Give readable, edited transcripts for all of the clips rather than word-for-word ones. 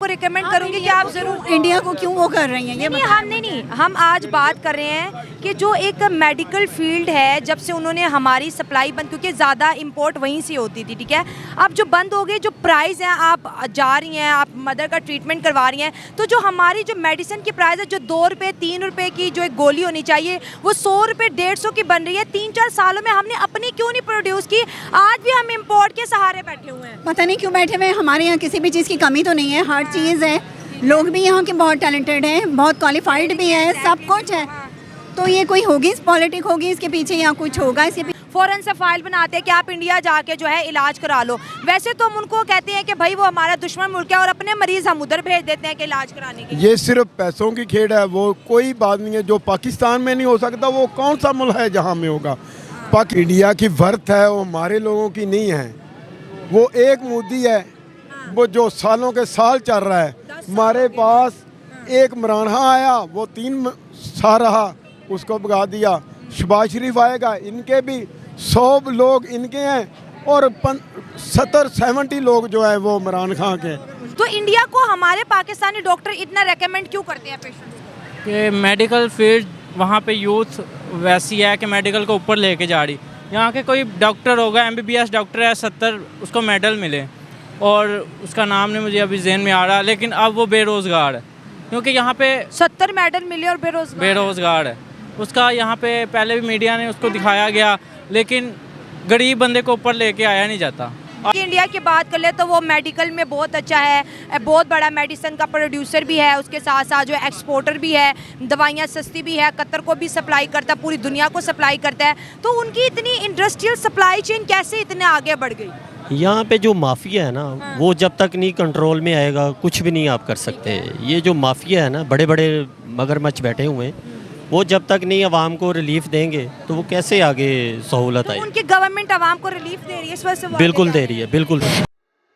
को रिकमेंड करूंगी कि आप जरूर इंडिया को क्यों वो कर रही हैं ये नहीं, हम नहीं, हम आज बात कर रहे हैं कि जो एक मेडिकल फील्ड है, जब से उन्होंने हमारी सप्लाई बंद, क्योंकि ज़्यादा इंपोर्ट वहीं से होती थी, ठीक है। अब जो बंद हो गई, जो प्राइस है, आप जा रही हैं, आप मदर का ट्रीटमेंट करवा रही हैं, तो जो हमारी जो मेडिसिन की प्राइस है, जो 2 रुपये 3 रुपये की जो एक गोली होनी चाहिए, वो 100 रुपये 150 की बन रही है। 3-4 सालों में हमने अपनी क्यों नहीं प्रोड्यूस की? आज भी हम इम्पोर्ट के सहारे बैठे हुए हैं। पता नहीं क्यों बैठे हुए हैं। हमारे यहाँ किसी भी चीज़ की कमी तो नहीं है, हर चीज़ है, लोग भी यहाँ के बहुत टैलेंटेड हैं, बहुत क्वालिफाइड भी है, सब कुछ है। तो ये कोई होगी पॉलिटिक होगी इसके पीछे या कुछ होगा इसके पीछे। फ़ौरन से फाइल बनाते हैं कि आप इंडिया जाके जो है इलाज करा लो। वैसे तो हम उनको कहते हैं कि भाई वो हमारा दुश्मन मुल्क है और अपने मरीज़ हम उधर भेज देते हैं कि इलाज कराने के लिए। ये सिर्फ पैसों की खेल है, वो कोई बात नहीं है। जो पाकिस्तान में नहीं हो सकता वो कौन सा मुल्क है जहाँ में होगा। इंडिया की वर्थ है वो हमारे लोगों की नहीं है। वो एक मोदी है वो जो सालों के साल चल रहा है। हमारे पास एक मराना आया, वो 3 साल रहा, उसको भगा दिया। शहबाज शरीफ आएगा, इनके भी 100 लोग इनके हैं और 70-70 लोग जो है वो इमरान खान के। तो इंडिया को हमारे पाकिस्तानी डॉक्टर इतना रेकमेंड क्यों करते हैं पेशेंट्स कि मेडिकल फील्ड वहाँ पे यूथ वैसी है कि मेडिकल को ऊपर लेके जा रही। यहाँ के कोई डॉक्टर होगा, MBBS डॉक्टर है, 70 उसको मेडल मिले और उसका नाम नहीं मुझे अभी ज़हन में आ रहा, लेकिन अब वो बेरोज़गार है क्योंकि यहाँ पे 70 मेडल मिले और बेरोज़गार है। उसका यहाँ पे पहले भी मीडिया ने उसको दिखाया गया, लेकिन गरीब बंदे को ऊपर लेके आया नहीं जाता। कि इंडिया की बात कर ले तो वो मेडिकल में बहुत अच्छा है, बहुत बड़ा मेडिसिन का प्रोड्यूसर भी है, उसके साथ साथ जो एक्सपोर्टर भी है, दवाइयाँ सस्ती भी है, कतर को भी सप्लाई करता है, पूरी दुनिया को सप्लाई करता है। तो उनकी इतनी इंडस्ट्रियल सप्लाई चेन कैसे इतने आगे बढ़ गई? यहाँ पे जो माफिया है ना, वो जब तक नहीं कंट्रोल में आएगा कुछ भी नहीं आप कर सकते। ये जो माफिया है ना, बड़े बड़े मगरमच्छ बैठे हुए हैं, वो जब तक नहीं आवाम को रिलीफ देंगे तो वो कैसे आगे सहूलत आएगी। उनकी गवर्नमेंट आवाम को रिलीफ दे रही है, इस वजह से बिल्कुल दे रही है, बिल्कुल।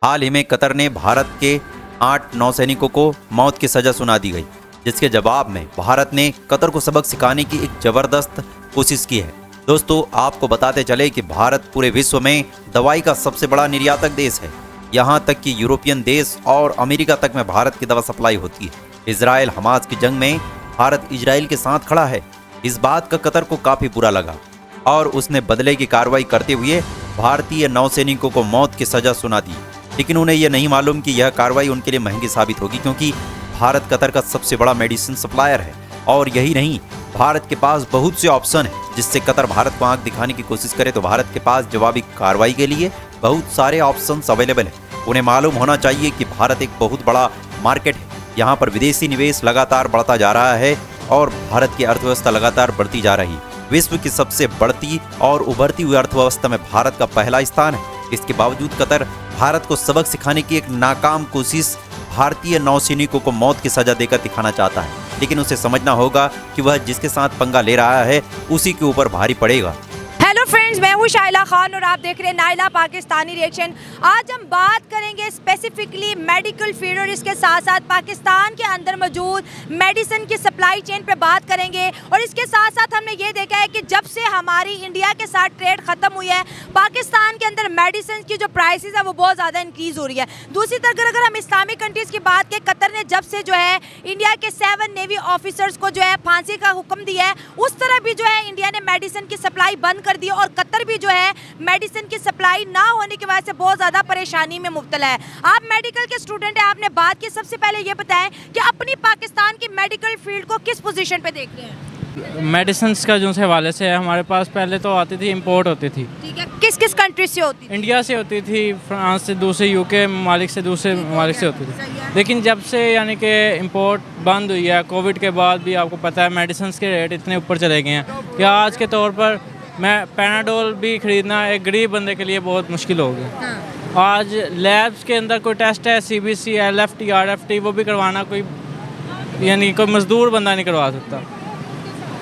हाल ही में कतर ने भारत के 8 नौसैनिकों को मौत की सजा सुना दी गई, जिसके जवाब में भारत ने कतर को सबक सिखाने की एक जबरदस्त कोशिश की है। दोस्तों, आपको बताते चले कि भारत पूरे विश्व में दवाई का सबसे बड़ा निर्यातक देश है। यहाँ तक कि यूरोपियन देश और अमेरिका तक में भारत की दवा सप्लाई होती है। इजराइल हमास की जंग में भारत इजराइल के साथ खड़ा है। इस बात का कतर को काफी बुरा लगा और उसने बदले की कार्रवाई करते हुए भारतीय नौसैनिकों को मौत की सजा सुना दी। लेकिन उन्हें यह नहीं मालूम कि यह कार्रवाई उनके लिए महंगी साबित होगी, क्योंकि भारत कतर का सबसे बड़ा मेडिसिन सप्लायर है। और यही नहीं, भारत के पास बहुत से ऑप्शन है जिससे कतर भारत को आंख दिखाने की कोशिश करे तो भारत के पास जवाबी कार्रवाई के लिए बहुत सारे ऑप्शंस अवेलेबल हैं। उन्हें मालूम होना चाहिए कि भारत एक बहुत बड़ा मार्केट है। यहाँ पर विदेशी निवेश लगातार बढ़ता जा रहा है और भारत की अर्थव्यवस्था लगातार बढ़ती जा रही है। विश्व की सबसे बढ़ती और उभरती हुई अर्थव्यवस्था में भारत का पहला स्थान है। इसके बावजूद कतर भारत को सबक सिखाने की एक नाकाम कोशिश भारतीय नौसैनिकों को मौत की सजा देकर दिखाना चाहता है। लेकिन उसे समझना होगा कि वह जिसके साथ पंगा ले रहा है उसी के ऊपर भारी पड़ेगा। हेलो फ्रेंड्स, मैं हूँ शाइला खान और आप देख रहे हैं नाइला पाकिस्तानी रिएक्शन। आज हम बात करेंगे स्पेसिफिकली मेडिकल फील्ड और इसके साथ साथ पाकिस्तान के अंदर मौजूद मेडिसिन की सप्लाई चेन पे बात करेंगे। और इसके साथ साथ हमने ये देखा है कि जब से हमारी इंडिया के साथ ट्रेड ख़त्म हुई है, पाकिस्तान के अंदर मेडिसिन की जो प्राइसेस है वो बहुत ज़्यादा इंक्रीज़ हो रही है। दूसरी तरफ अगर हम इस्लामिक कंट्रीज़ की बात करें, कतर ने जब से जो है इंडिया के 7 नेवी ऑफिसर्स को जो है फांसी का हुक्म दिया है, उस तरह भी जो है इंडिया ने मेडिसिन की सप्लाई बंद कर दी और कतर भी जो है मेडिसिन की सप्लाई ना होने की वजह से बहुत ज़्यादा परेशानी में मुब्तला है। आप मेडिकल के स्टूडेंट हैं, आपने बात की, सबसे पहले ये बताएं कि अपनी पाकिस्तान की मेडिकल फील्ड को किस पोजीशन पे देखते हैं? मेडिसिन का जो हवाले से है, हमारे पास पहले तो आती थी, इंपोर्ट होती थी। ठीक है, किस किस कंट्री से होती थी? इंडिया से होती थी, फ्रांस से, दूसरे UK ममालिक से, दूसरे ममालिक से होती थी। लेकिन जब से यानी कि इंपोर्ट बंद हुई है, कोविड के बाद भी आपको पता है मेडिसिन के रेट इतने ऊपर चले गए हैं कि आज के तौर पर मैं पैनाडोल भी ख़रीदना एक गरीब बंदे के लिए बहुत मुश्किल हो गया। आज लैब्स के अंदर कोई टेस्ट है, CBC, LFT, RFT, वो भी करवाना कोई यानी कोई मज़दूर बंदा नहीं करवा सकता।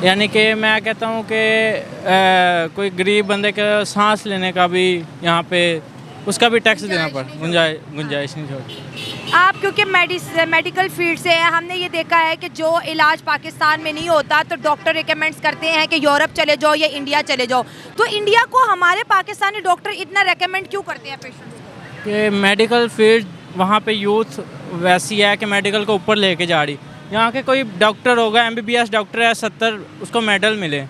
यानी कि मैं कहता हूँ कि कोई गरीब बंदे का सांस लेने का भी यहाँ पे उसका भी टैक्स देना पड़, गुंजाइश नहीं छोड़। आप क्योंकि मेडिकल फील्ड से हैं, हमने ये देखा है कि जो इलाज पाकिस्तान में नहीं होता तो डॉक्टर रिकमेंड्स करते हैं कि यूरोप चले जाओ या इंडिया चले जाओ। तो इंडिया को हमारे पाकिस्तानी डॉक्टर इतना रेकमेंड क्यों करते हैं पेशेंट्स को? कि मेडिकल फील्ड वहाँ पे यूथ वैसी है कि मेडिकल को ऊपर लेके जा रही। यहाँ के कोई डॉक्टर होगा, MBBS डॉक्टर है, 70 उसको मेडल मिले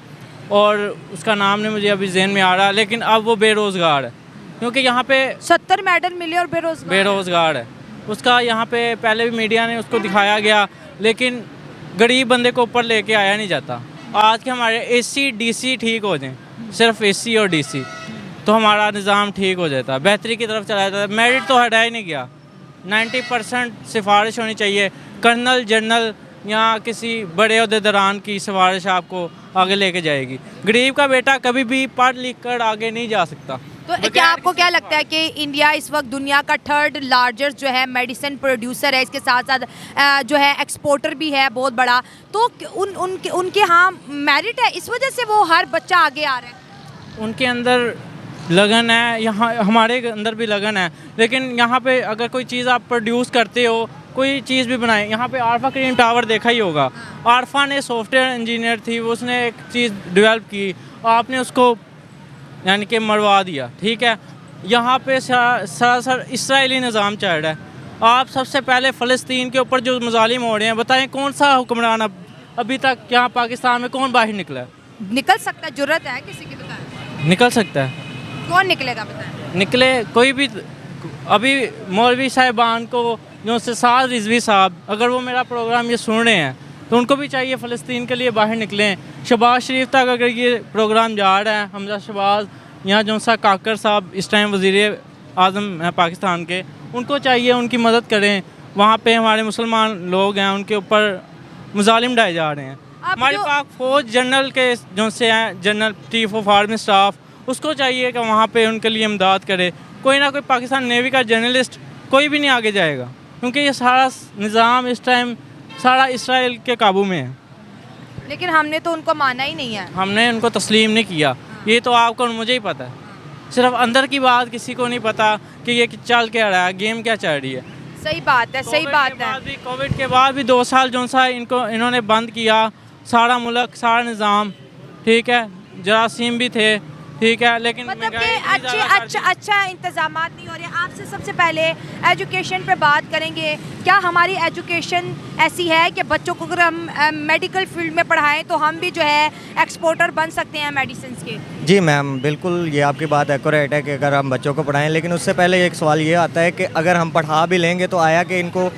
और उसका नाम नहीं मुझे अभी ज़हन में आ रहा, लेकिन अब वो बेरोज़गार है क्योंकि यहाँ पे 70 मेडल मिले और बेरोज़गार है। उसका यहाँ पे पहले भी मीडिया ने उसको दिखाया गया, लेकिन गरीब बंदे को ऊपर लेके आया नहीं जाता। आज के हमारे AC DC ठीक हो जाएं, सिर्फ AC और DC, तो हमारा निज़ाम ठीक हो जाता है, बेहतरी की तरफ चला जाता है। मेरिट तो हटाया ही नहीं गया, 90% सिफारिश होनी चाहिए। कर्नल, जनरल या किसी बड़े अहदेदारान की सिफारिश आपको आगे लेके जाएगी। गरीब का बेटा कभी भी पढ़ लिख कर आगे नहीं जा सकता। तो क्या आपको क्या लगता है कि इंडिया इस वक्त दुनिया का 3rd लार्जेस्ट जो है मेडिसिन प्रोड्यूसर है, इसके साथ साथ जो है एक्सपोर्टर भी है बहुत बड़ा, तो उनके यहाँ मेरिट है, इस वजह से वो हर बच्चा आगे आ रहा है? उनके अंदर लगन है, यहाँ हमारे अंदर भी लगन है, लेकिन यहाँ पे अगर कोई चीज़ आप प्रोड्यूस करते हो, कोई चीज़ भी बनाए, यहाँ पे आरफा क्रीम टावर देखा ही होगा। आरफा ने सॉफ्टवेयर इंजीनियर थी, वो उसने एक चीज़ डेवलप की, आपने उसको यानी कि मरवा दिया, ठीक है। यहाँ पे सरासर इसराइली निज़ाम चल रहा है। आप सबसे पहले फ़लस्तीन के ऊपर जो मज़ालिम हो रहे हैं, बताएं कौन सा हुक्मरान अभी तक यहाँ पाकिस्तान में कौन बाहर निकला है? निकल सकता है, जुर्रत है किसी की? बताएं निकल सकता है, कौन निकलेगा? बताएं। निकले कोई भी। अभी मौलवी साहिबान को जो से साद रिजवी साहब, अगर वो मेरा प्रोग्राम ये सुन रहे हैं तो उनको भी चाहिए फ़लस्तीन के लिए बाहर निकलें। शहबाज शरीफ तक अगर ये प्रोग्राम जा रहा है, हमजा शहबाज या जो सा काकर साहब इस टाइम वज़ीर आज़म हैं पाकिस्तान के, उनको चाहिए उनकी मदद करें। वहाँ पे हमारे मुसलमान लोग हैं, उनके ऊपर मुजालिम ढाए जा रहे हैं। हमारे पाक फ़ौज जनरल के जो से हैं, general chief of army staff, उसको चाहिए कि वहाँ पे उनके लिए इमदाद करे। कोई ना कोई पाकिस्तान नेवी का जर्नलिस्ट कोई भी नहीं आगे जाएगा, क्योंकि ये सारा निज़ाम इस टाइम सारा इसराइल के काबू में है। लेकिन हमने तो उनको माना ही नहीं है, हमने उनको तस्लीम नहीं किया। ये तो आपको और मुझे ही पता है, सिर्फ अंदर की बात किसी को नहीं पता कि ये चल क्या रहा है, गेम क्या चल रही है। सही बात है, सही बात है। कोविड के बाद भी 2 साल जो सा इन्होंने बंद किया सारा मुल्क, सारा निज़ाम, ठीक है, जरासीम भी थे, ठीक है, लेकिन मतलब कि अच्छा इंतजाम नहीं हो रहे। आपसे सबसे पहले एजुकेशन पे बात करेंगे। क्या हमारी एजुकेशन ऐसी है कि बच्चों को अगर हम मेडिकल फील्ड में पढ़ाएं तो हम भी जो है एक्सपोर्टर बन सकते हैं मेडिसिन के? जी मैम, बिल्कुल ये आपकी बात एक्यूरेट है कि अगर हम बच्चों को पढ़ाएं, लेकिन उससे पहले एक सवाल ये आता है कि अगर हम पढ़ा भी लेंगे तो आया कि इनको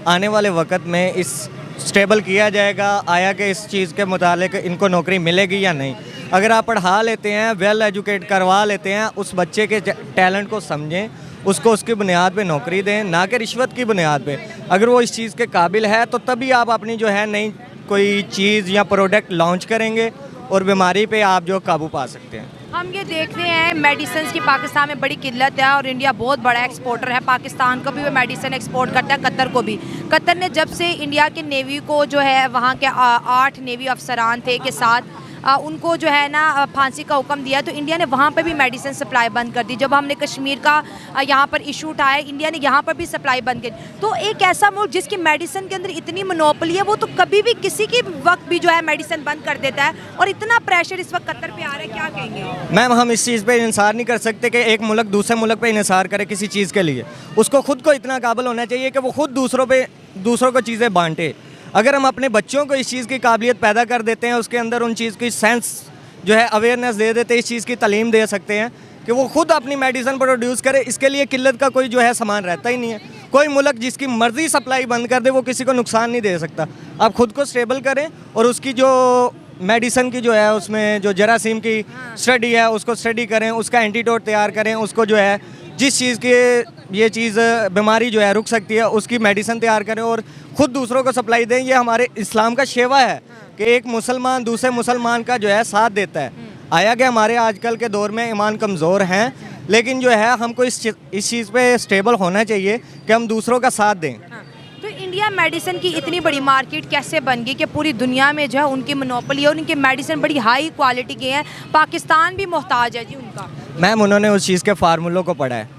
आने वाले वक्त में इस स्टेबल किया जाएगा, आया कि इस चीज़ के मुतालिक इनको नौकरी मिलेगी या नहीं। अगर आप पढ़ा लेते हैं, वेल एजुकेट करवा लेते हैं, उस बच्चे के टैलेंट को समझें, उसको उसकी बुनियाद पे नौकरी दें, ना कि रिश्वत की बुनियाद पे। अगर वो इस चीज़ के काबिल है तो तभी आप अपनी जो है नई कोई चीज़ या प्रोडक्ट लॉन्च करेंगे और बीमारी पे आप जो काबू पा सकते हैं। हम ये देख रहे हैं मेडिसिन की पाकिस्तान में बड़ी किल्लत है और इंडिया बहुत बड़ा एक्सपोर्टर है। पाकिस्तान को भी वो मेडिसिन एक्सपोर्ट करता है, कतर को भी। कतर ने जब से इंडिया के नेवी को जो है वहाँ के 8 नेवी अफसरान थे के साथ उनको जो है ना फांसी का हुक्म दिया, तो इंडिया ने वहाँ पर भी मेडिसिन सप्लाई बंद कर दी। जब हमने कश्मीर का यहाँ पर इशू उठाया, इंडिया ने यहाँ पर भी सप्लाई बंद कर। तो एक ऐसा मुल्क जिसकी मेडिसिन के अंदर इतनी मोनोपोली है, वो तो कभी भी किसी की वक्त भी जो है मेडिसिन बंद कर देता है, और इतना प्रेशर इस वक्त कतर पे आ रहा है, क्या कहेंगे? मैम, हम इस चीज़ पे इंसार नहीं कर सकते कि एक मुल्क दूसरे मुल्क पे इंसार करे किसी चीज़ के लिए। उसको खुद को इतना काबिल होना चाहिए कि वो खुद दूसरों को चीज़ें बांटे। अगर हम अपने बच्चों को इस चीज़ की काबिलियत पैदा कर देते हैं, उसके अंदर उन चीज़ की सेंस जो है अवेयरनेस दे देते हैं, इस चीज़ की तालीम दे सकते हैं कि वो खुद अपनी मेडिसिन प्रोड्यूस करे। इसके लिए किल्लत का कोई जो है सामान रहता ही नहीं है। कोई मुल्क जिसकी मर्ज़ी सप्लाई बंद कर दे, वो किसी को नुकसान नहीं दे सकता। आप खुद को स्टेबल करें और उसकी जो मेडिसिन की जो है उसमें जो जरासीम की स्टडी है उसको स्टडी करें, उसका एंटीडोट तैयार करें, उसको जो है जिस चीज़ की ये चीज़ बीमारी जो है रुक सकती है उसकी मेडिसिन तैयार करें और ख़ुद दूसरों को सप्लाई दें। ये हमारे इस्लाम का शेवा है कि एक मुसलमान दूसरे मुसलमान का जो है साथ देता है। आया कि हमारे आजकल के दौर में ईमान कमज़ोर हैं, लेकिन जो है हमको इस चीज़ पे स्टेबल होना चाहिए कि हम दूसरों का साथ दें। तो इंडिया मेडिसिन की इतनी बड़ी मार्केट कैसे बन गई कि पूरी दुनिया में जो है उनकी मोनोपोली है और उनकी मेडिसिन बड़ी हाई क्वालिटी की है? पाकिस्तान भी मोहताज है जी उनका। मैम, उन्होंने उस चीज़ के फार्मूलों को पढ़ा है।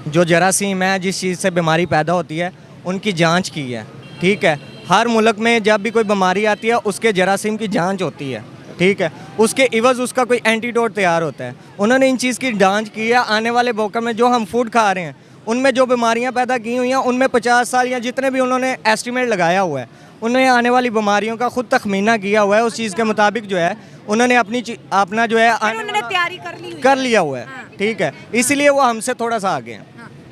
जो जरासीम है, जिस चीज़ से बीमारी पैदा होती है, उनकी जांच की है, ठीक है। हर मुल्क में जब भी कोई बीमारी आती है उसके जरासीम की जांच होती है, ठीक है। उसके इवज़ उसका कोई एंटीडोट तैयार होता है। उन्होंने इन चीज़ की जांच की है। आने वाले मौके में जो हम फूड खा रहे हैं उनमें जो बीमारियां पैदा की हुई हैं उनमें 50 साल या जितने भी उन्होंने एस्टिमेट लगाया हुआ है, उन्होंने आने वाली बीमारियों का खुद तखमीना किया हुआ है। उस चीज़ के मुताबिक जो है उन्होंने अपना जो है उन्होंने तैयारी कर ली हुई है। कर लिया हुआ है, ठीक है, इसलिए वो हमसे थोड़ा सा आगे हैं,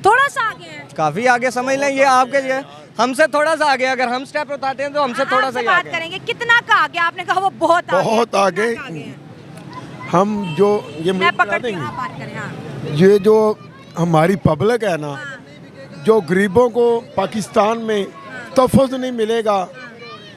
थोड़ा सा आगे हैं। काफ़ी आगे समझ लें। ये आपके जो है हमसे थोड़ा सा आगे, अगर हम स्टेप उठाते हैं तो हमसे थोड़ा सा आपसे ही बात आगे हैं। करेंगे, कितना का आगे? आपने कहा वो बहुत आगे, बहुत आगे। कितना का हैं? हम जो ये मैं मुल्क पकड़ देंगे, आप बात करें। हाँ। ये जो हमारी पब्लिक है ना, जो गरीबों को पाकिस्तान में तहफ़्फ़ुज़ नहीं मिलेगा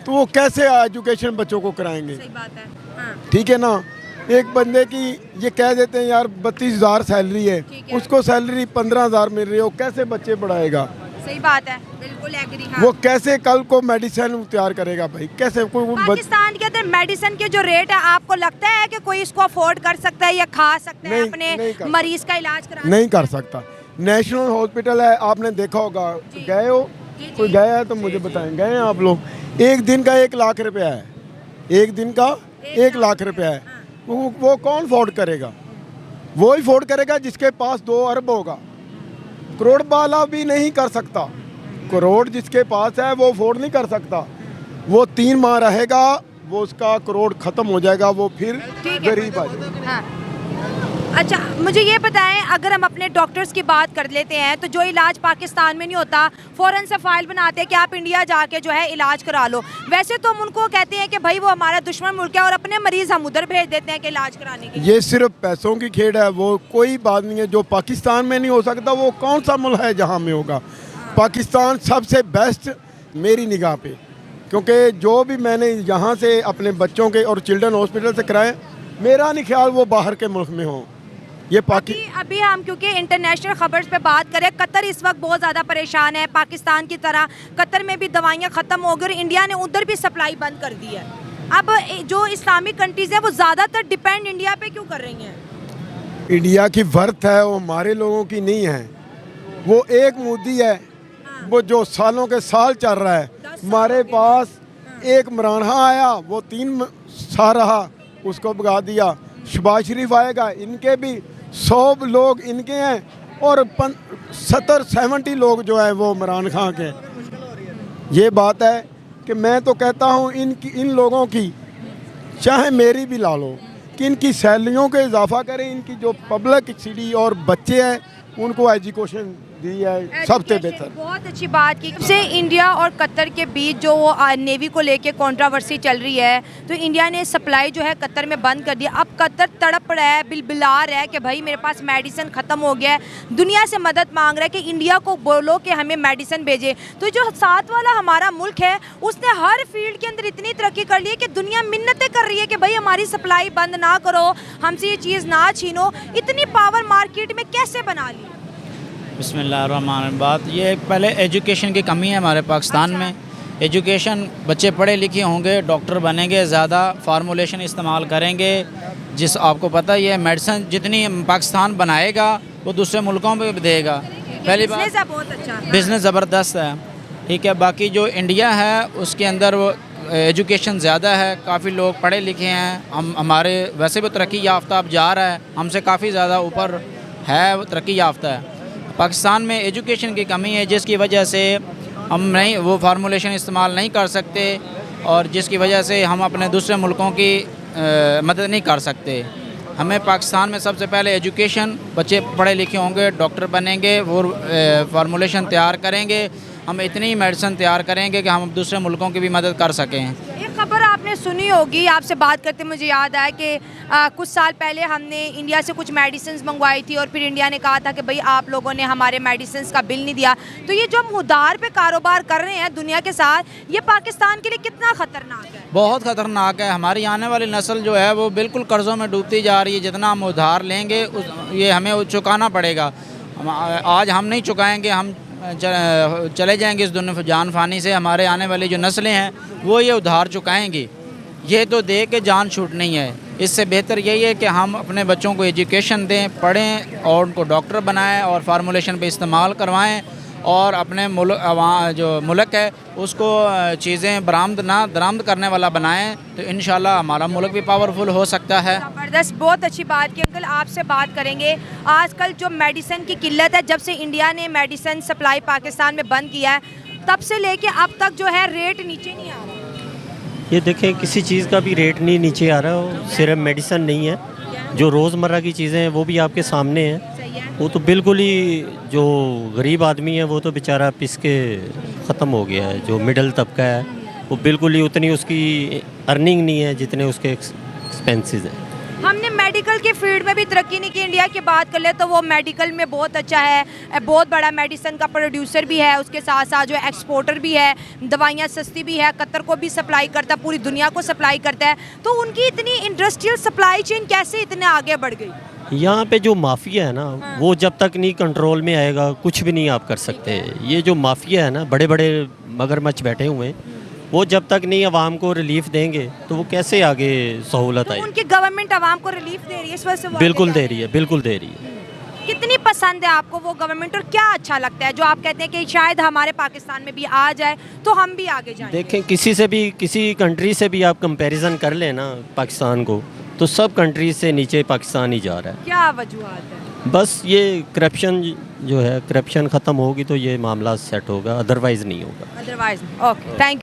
तो वो कैसे एजुकेशन बच्चों को कराएंगे? सही बात है। हाँ। ठीक है ना। एक बंदे की ये कह देते हैं यार 32,000 सैलरी है, उसको सैलरी 15,000 मिल रही है, वो कैसे बच्चे पढ़ाएगा? सही बात है, बिल्कुल एग्री। हाँ। वो कैसे कल को मेडिसिन तैयार करेगा भाई? कैसे कोई पाकिस्तान के अंदर मेडिसिन के जो रेट है, आपको लगता है कि कोई इसको अफोर्ड कर सकता है या खा सकता है नहीं अपने कर मरीज का इलाज करा? नहीं कर सकता। नेशनल हॉस्पिटल है, आपने देखा होगा, गए हो? कोई गया है तो मुझे बताएं, गए हैं आप लोग? एक दिन का 1 लाख रुपया है, एक दिन का 1 लाख रुपया है। वो कौन अफोर्ड करेगा? वो ही अफोर्ड करेगा जिसके पास 2 अरब होगा। करोड़ वाला भी नहीं कर सकता। करोड़ जिसके पास है वो अफोर्ड नहीं कर सकता। वो 3 माह रहेगा, वो उसका करोड़ ख़त्म हो जाएगा, वो फिर गरीब आ जाएगा। हाँ। अच्छा, मुझे ये बताएं, अगर हम अपने डॉक्टर्स की बात कर लेते हैं तो जो इलाज पाकिस्तान में नहीं होता, फ़ौरन से फाइल बनाते हैं कि आप इंडिया जाके जो है इलाज करा लो। वैसे तो हम उनको कहते हैं कि भाई वो हमारा दुश्मन मुल्क है और अपने मरीज़ हम उधर भेज देते हैं कि इलाज कराने के लिए। ये सिर्फ पैसों की खेल है, वो कोई बात नहीं है। जो पाकिस्तान में नहीं हो सकता वो कौन सा मुल्क है जहाँ में होगा? पाकिस्तान सबसे बेस्ट मेरी निगाह पे, क्योंकि जो भी मैंने यहाँ से अपने बच्चों के और चिल्ड्रन हॉस्पिटल से कराए, मेरा नहीं ख्याल वो बाहर के मुल्क में हो। ये अभी हम क्योंकि इंटरनेशनल खबर्स पे बात करें, कतर इस वक्त बहुत ज़्यादा परेशान है। पाकिस्तान की तरह कतर में भी दवाइयाँ ख़त्म हो गई और इंडिया ने उधर भी सप्लाई बंद कर दी है। अब जो इस्लामिक कंट्रीज़ हैं वो ज़्यादातर डिपेंड इंडिया पे क्यों कर रही हैं? इंडिया की वर्थ है, वो हमारे लोगों की नहीं है। वो एक मोदी है, वो जो सालों के साल चल रहा है। हमारे पास एक इमरान खान आया, वो 3 साल रहा, उसको भगा दिया। शहबाज शरीफ आएगा, इनके भी 100 लोग इनके हैं और 70-70 लोग जो है वो इमरान खान के। ये बात है कि मैं तो कहता हूँ इन लोगों की, चाहे मेरी भी ला लो, कि इनकी सैलरियों के इजाफा करें। इनकी जो पब्लिक सिटी और बच्चे हैं उनको एजुकेशन दी है सबसे बेहतर। बहुत अच्छी बात की। से इंडिया और कतर के बीच जो वो नेवी को लेके कंट्रोवर्सी चल रही है, तो इंडिया ने सप्लाई जो है कतर में बंद कर दिया। अब कतर तड़प रहा है, बिलबिला रहा है कि भाई मेरे पास मेडिसिन ख़त्म हो गया है, दुनिया से मदद मांग रहा है कि इंडिया को बोलो कि हमें मेडिसिन भेजे। तो जो साथ वाला हमारा मुल्क है उसने हर फील्ड के अंदर इतनी तरक्की कर ली है कि दुनिया मिन्नतें कर रही है कि भाई हमारी सप्लाई बंद ना करो, हमसे ये चीज़ ना छीनो। इतनी पावर मार्केट में कैसे बना ली? बिस्मिल्लाहिर्रहमानिर्रहीम। बात ये है, पहले एजुकेशन की कमी है हमारे पाकिस्तान में। एजुकेशन, बच्चे पढ़े लिखे होंगे, डॉक्टर बनेंगे, ज़्यादा फार्मूलेशन इस्तेमाल करेंगे। जिस आपको पता ही है, मेडिसिन जितनी पाकिस्तान बनाएगा वो दूसरे मुल्कों में भी देगा। पहली बात, बहुत अच्छा बिज़नेस ज़बरदस्त है, ठीक है। बाकी जो इंडिया है उसके अंदर वो एजुकेशन ज़्यादा है, काफ़ी लोग पढ़े लिखे हैं। हमारे वैसे भी तरक्की याफ्ता अब जा रहा है, हमसे काफ़ी ज़्यादा ऊपर है, वो तरक्की याफ्ता है। पाकिस्तान में एजुकेशन की कमी है, जिसकी वजह से हम नहीं वो फार्मूलेशन इस्तेमाल नहीं कर सकते और जिसकी वजह से हम अपने दूसरे मुल्कों की मदद नहीं कर सकते। हमें पाकिस्तान में सबसे पहले एजुकेशन, बच्चे पढ़े लिखे होंगे, डॉक्टर बनेंगे, वो फार्मूलेशन तैयार करेंगे, हम इतनी मेडिसिन तैयार करेंगे कि हम दूसरे मुल्कों की भी मदद कर सकें। एक खबर आपने सुनी होगी, आपसे बात करते मुझे याद आया कि कुछ साल पहले हमने इंडिया से कुछ मेडिसिन मंगवाई थी और फिर इंडिया ने कहा था कि भाई आप लोगों ने हमारे मेडिसिन का बिल नहीं दिया। तो ये जो हम उधार पे कारोबार कर रहे हैं दुनिया के साथ, ये पाकिस्तान के लिए कितना ख़तरनाक है? बहुत ख़तरनाक है। हमारी आने वाली नस्ल जो है वो बिल्कुल कर्ज़ों में डूबती जा रही है। जितना हम उधार लेंगे ये हमें चुकाना पड़ेगा। आज हम नहीं चुकाएँगे, हम चले जाएंगे इस दुनिया जान फानी से। हमारे आने वाली जो नस्लें हैं वो ये उधार चुकाएंगी। ये तो दे के जान छूटनी है। इससे बेहतर यही है कि हम अपने बच्चों को एजुकेशन दें, पढ़ें और उनको डॉक्टर बनाएं और फार्मूलेशन पे इस्तेमाल करवाएं और अपने जो मुल्क है उसको चीज़ें दरामद करने वाला बनाएं तो इंशाल्लाह हमारा मुल्क भी पावरफुल हो सकता है। ज़बरदस्त, बहुत अच्छी बात की अंकल। आपसे बात करेंगे, आजकल जो मेडिसिन की किल्लत है, जब से इंडिया ने मेडिसिन सप्लाई पाकिस्तान में बंद किया है तब से लेके अब तक जो है रेट नीचे नहीं आ रहा। ये देखें किसी चीज़ का भी रेट नहीं नीचे आ रहा, सिर्फ मेडिसिन नहीं है, जो रोज़मर्रा की चीज़ें हैं वो भी आपके सामने हैं। वो तो बिल्कुल ही जो गरीब आदमी है वो तो बेचारा पिस के ख़त्म हो गया है। जो मिडल तबका है वो बिल्कुल ही उतनी उसकी अर्निंग नहीं है जितने उसके एक्सपेंसेस हैं। हमने मेडिकल के फील्ड में भी तरक्की नहीं की। इंडिया की बात कर ले तो वो मेडिकल में बहुत अच्छा है, बहुत बड़ा मेडिसिन का प्रोड्यूसर भी है, उसके साथ साथ जो एक्सपोर्टर भी है, दवाइयाँ सस्ती भी है, कतर को भी सप्लाई करता है, पूरी दुनिया को सप्लाई करता है। तो उनकी इतनी इंडस्ट्रियल सप्लाई चेन कैसे इतने आगे बढ़ गई? यहाँ पे जो माफिया है ना वो जब तक नहीं कंट्रोल में आएगा कुछ भी नहीं आप कर सकते। ये जो माफिया है ना, बड़े बड़े मगरमच्छ बैठे हुए हैं, वो जब तक नहीं आवाम को रिलीफ देंगे तो वो कैसे आगे सहूलत आएगी। उनकी गवर्नमेंट आवाम को रिलीफ दे रही है इस वजह से वो बिल्कुल आगे दे रही है, बिल्कुल दे रही है। कितनी पसंद है आपको वो गवर्नमेंट और क्या अच्छा लगता है जो आप कहते हैं कि शायद हमारे पाकिस्तान में भी आ जाए तो हम भी आगे जाएं? देखें किसी से भी, किसी कंट्री से भी आप कंपैरिजन कर लें ना पाकिस्तान को, तो सब कंट्रीज से नीचे पाकिस्तान ही जा रहा है। क्या वजूहत है? बस ये करप्शन जो है, करप्शन ख़त्म होगी तो ये मामला सेट होगा, अदरवाइज़ नहीं होगा। Otherwise okay, thank